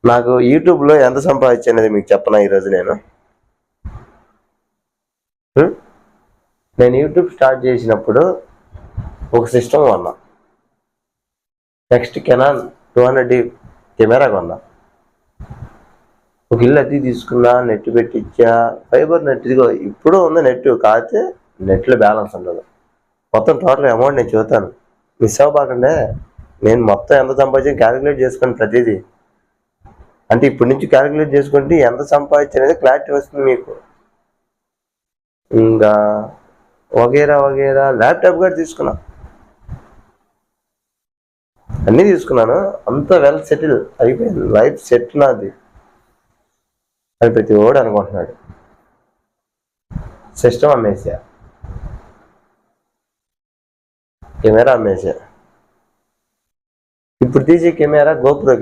నాకు యూట్యూబ్లో ఎంత సంపాదించనేది మీకు చెప్పనా ఈరోజు నేను యూట్యూబ్ స్టార్ట్ చేసినప్పుడు ఒక సిస్టమ్ కొన్నా. నెక్స్ట్ కెనాన్ 200D కెమెరా కొన్నా. ఒక ఇల్లు అద్దెకి తీసుకున్నా, నెట్ పెట్టించా, ఫైబర్ నెట్. ఇదిగో ఇప్పుడు ఉంది నెట్, కాకపోతే నెట్లో బ్యాలెన్స్ ఉండదు. మొత్తం టోటల్ అమౌంట్ నేను చూస్తాను, మిస్ అవ్వబాకండే. నేను మొత్తం ఎంత సంపాదించి క్యాలిక్యులేట్ చేసుకోండి ప్రతిదీ. అంటే ఇప్పటి నుంచి క్యాలిక్యులేట్ చేసుకుంటే ఎంత సంపాదించనేది క్లారిటీ వస్తుంది మీకు. ఇంకా వగేరా వగేరా ల్యాప్టాప్ కూడా తీసుకున్నా, అన్నీ తీసుకున్నాను. అంతా వెల్ సెటిల్ అయిపోయింది, లైఫ్ సెట్ నాది అని ప్రతి ఓడు అనుకుంటున్నాడు. సిస్టమ్ అమ్మేసా, కెమెరా అమ్మేసా. ఇప్పుడు తీసే కెమెరా గోప్రో